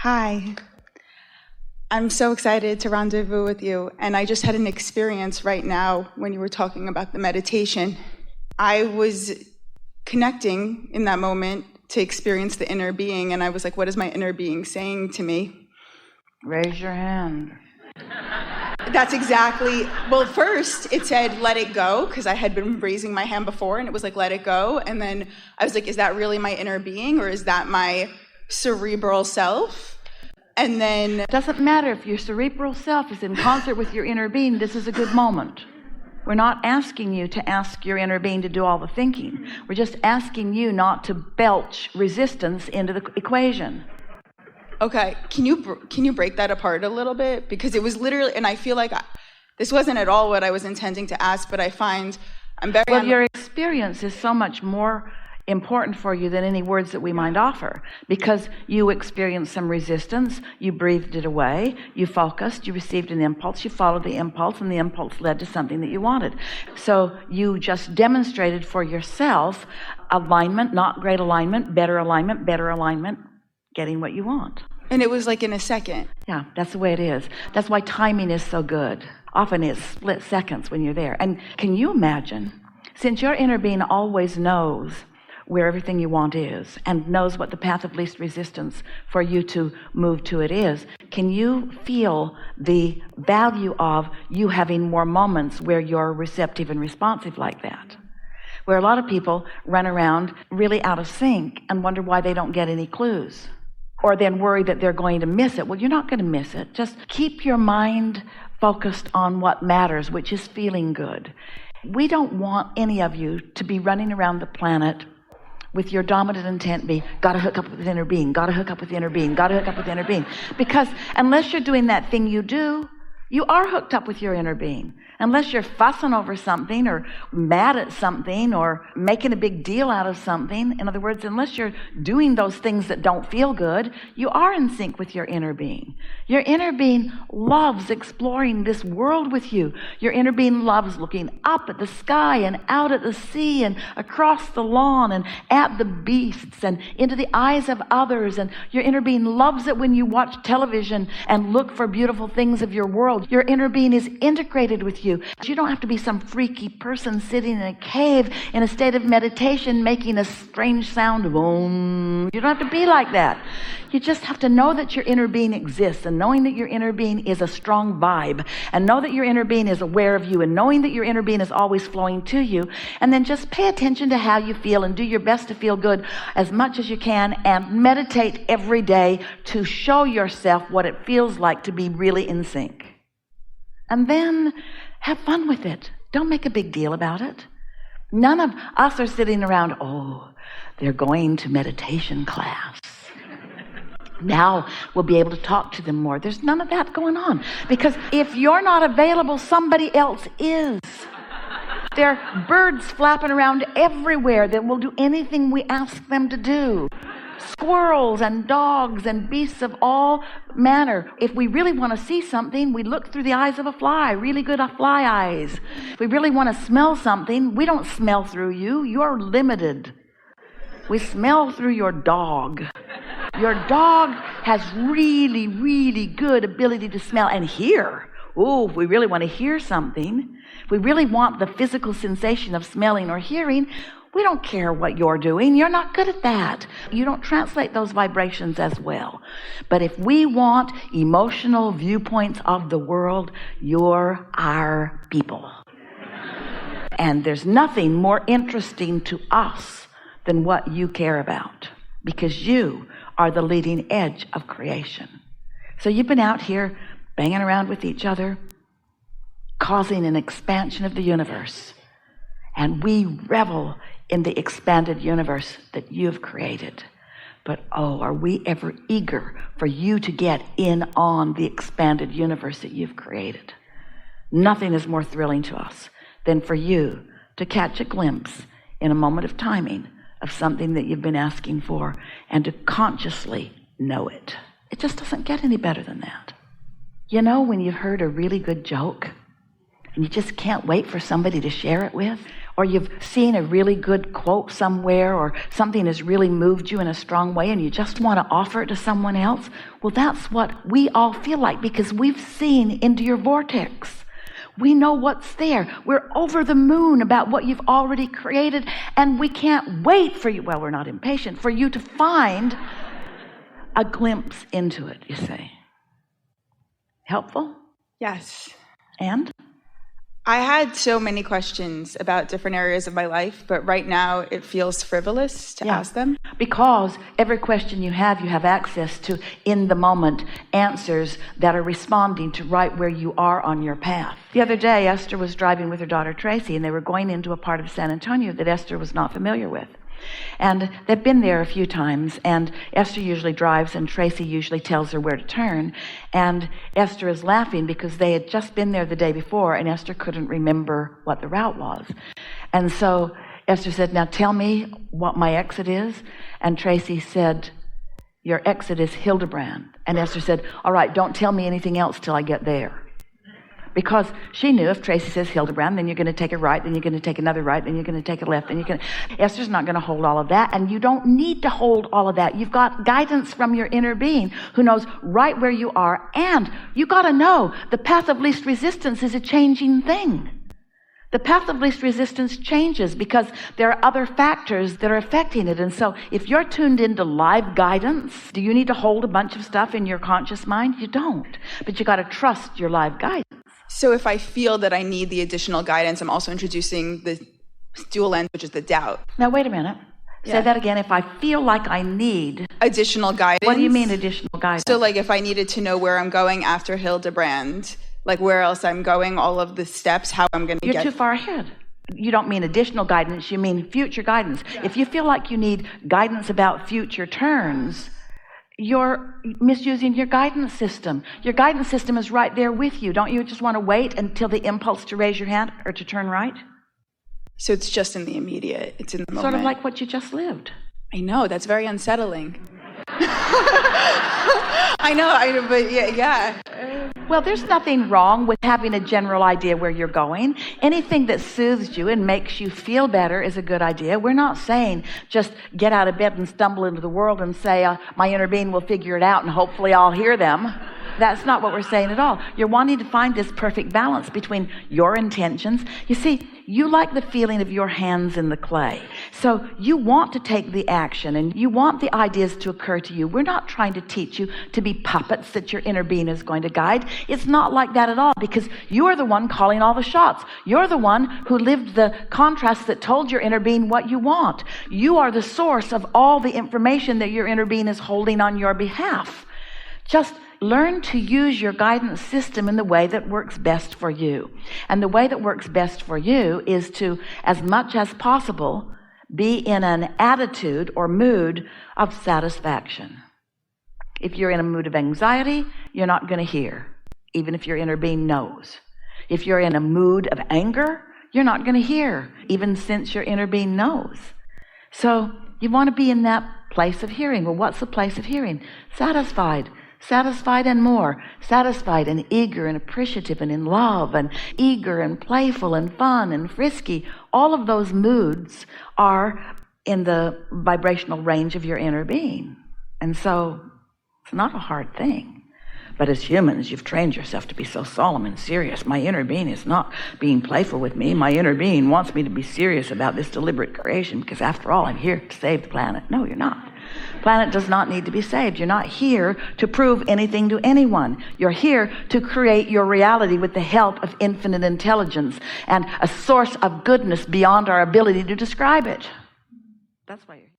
Hi. I'm so excited to rendezvous with you, and I just had an experience right now when you were talking about the meditation. I was connecting in that moment to experience the inner being, and I was like, what is my inner being saying to me? Raise your hand. That's exactly, well, first it said, let it go, because I had been raising my hand before, and it was like, let it go, and then I was like, is that really my inner being, or is that my cerebral self? And then... It doesn't matter if your cerebral self is in concert with your inner being. This is a good moment. We're not asking you to ask your inner being to do all the thinking. We're just asking you not to belch resistance into the equation. Okay, can you break that apart a little bit? Because it was literally, and I feel like this wasn't at all what I was intending to ask, but I find I'm very... Well, your experience is so much more important for you than any words that we might offer, because you experienced some resistance, you breathed it away, you focused, you received an impulse, you followed the impulse, and the impulse led to something that you wanted. So you just demonstrated for yourself alignment, not great alignment, better alignment, getting what you want. And it was like in a second. Yeah, that's the way it is. That's why timing is so good. Often it's split seconds when you're there. And can you imagine, since your inner being always knows where everything you want is and knows what the path of least resistance for you to move to it is, can you feel the value of you having more moments where you're receptive and responsive like that? Where a lot of people run around really out of sync and wonder why they don't get any clues, or then worry that they're going to miss it. Well, you're not going to miss it. Just keep your mind focused on what matters, which is feeling good. We don't want any of you to be running around the planet with your dominant intent be, gotta hook up with the inner being, gotta hook up with the inner being, gotta hook up with the inner being. Because unless you're doing that thing you do, you are hooked up with your inner being. Unless you're fussing over something or mad at something or making a big deal out of something. In other words, unless you're doing those things that don't feel good, you are in sync with your inner being. Your inner being loves exploring this world with you. Your inner being loves looking up at the sky and out at the sea and across the lawn and at the beasts and into the eyes of others. And your inner being loves it when you watch television and look for beautiful things of your world. Your inner being is integrated with you. You don't have to be some freaky person sitting in a cave in a state of meditation making a strange sound of om. You don't have to be like that. You just have to know that your inner being exists, and knowing that your inner being is a strong vibe, and know that your inner being is aware of you, and knowing that your inner being is always flowing to you. And then just pay attention to how you feel and do your best to feel good as much as you can, and meditate every day to show yourself what it feels like to be really in sync. And then have fun with it. Don't make a big deal about it. None of us are sitting around, oh, they're going to meditation class. Now we'll be able to talk to them more. There's none of that going on. Because if you're not available, somebody else is. There are birds flapping around everywhere that will do anything we ask them to do. Squirrels and dogs and beasts of all manner. If we really want to see something, we look through the eyes of a fly, really good fly eyes. If we really want to smell something, we don't smell through you. You're limited. We smell through your dog. Your dog has really, really good ability to smell and hear. Oh, if we really want to hear something, if we really want the physical sensation of smelling or hearing, we don't care what you're doing. You're not good at that. You don't translate those vibrations as well. But if we want emotional viewpoints of the world, you're our people. And there's nothing more interesting to us than what you care about, because you are the leading edge of creation. So you've been out here banging around with each other, causing an expansion of the universe. And we revel in the expanded universe that you've created. But oh, are we ever eager for you to get in on the expanded universe that you've created. Nothing is more thrilling to us than for you to catch a glimpse in a moment of timing of something that you've been asking for, and to consciously know it. It just doesn't get any better than that. You know, when you've heard a really good joke and you just can't wait for somebody to share it with, or you've seen a really good quote somewhere, or something has really moved you in a strong way and you just want to offer it to someone else. Well, that's what we all feel like, because we've seen into your vortex. We know what's there. We're over the moon about what you've already created, and we can't wait for you, well, we're not impatient, for you to find a glimpse into it, you say. Helpful? Yes. And? I had so many questions about different areas of my life, but right now it feels frivolous to ask them. Because every question you have access to in the moment answers that are responding to right where you are on your path. The other day, Esther was driving with her daughter Tracy, and they were going into a part of San Antonio that Esther was not familiar with. And they've been there a few times, and Esther usually drives and Tracy usually tells her where to turn. And Esther is laughing because they had just been there the day before and Esther couldn't remember what the route was. And so Esther said, now tell me what my exit is. And Tracy said, your exit is Hildebrand. And Esther said, all right, don't tell me anything else till I get there. Because she knew if Tracy says Hildebrand, then you're going to take a right, then you're going to take another right, then you're going to take a left, then you're going to... Esther's not going to hold all of that, and you don't need to hold all of that. You've got guidance from your inner being who knows right where you are, and you got to know the path of least resistance is a changing thing. The path of least resistance changes because there are other factors that are affecting it. And so if you're tuned into live guidance, do you need to hold a bunch of stuff in your conscious mind? You don't. But you got to trust your live guidance. So if I feel that I need the additional guidance, I'm also introducing the dual end, which is the doubt. Now, wait a minute. Say that again. If I feel like I need additional guidance. What do you mean additional guidance? So like if I needed to know where I'm going after Hildebrand, like where else I'm going, all of the steps, how I'm going to get... You're too far ahead. You don't mean additional guidance, you mean future guidance. Yeah. If you feel like you need guidance about future turns, you're misusing your guidance system. Your guidance system is right there with you. Don't you just want to wait until the impulse to raise your hand or to turn right? So it's just in the immediate, it's in the moment. Sort of like what you just lived. I know, that's very unsettling. I know, but yeah. Well, there's nothing wrong with having a general idea where you're going. Anything that soothes you and makes you feel better is a good idea. We're not saying just get out of bed and stumble into the world and say, my inner being will figure it out and hopefully I'll hear them. That's not what we're saying at all. You're wanting to find this perfect balance between your intentions. You see, you like the feeling of your hands in the clay. So you want to take the action and you want the ideas to occur to you. We're not trying to teach you to be puppets that your inner being is going to guide. It's not like that at all, because you're the one calling all the shots. You're the one who lived the contrast that told your inner being what you want. You are the source of all the information that your inner being is holding on your behalf. Just learn to use your guidance system in the way that works best for you. And the way that works best for you is to, as much as possible, be in an attitude or mood of satisfaction. If you're in a mood of anxiety, you're not going to hear, even if your inner being knows. If you're in a mood of anger, you're not going to hear, even since your inner being knows. So you want to be in that place of hearing. Well, what's the place of hearing? Satisfied. Satisfied and more. Satisfied and eager and appreciative and in love and eager and playful and fun and frisky. All of those moods are in the vibrational range of your inner being. And so it's not a hard thing. But as humans, you've trained yourself to be so solemn and serious. My inner being is not being playful with me. My inner being wants me to be serious about this deliberate creation, because after all, I'm here to save the planet. No, you're not. The planet does not need to be saved. You're not here to prove anything to anyone. You're here to create your reality with the help of infinite intelligence and a source of goodness beyond our ability to describe it. That's why you're here.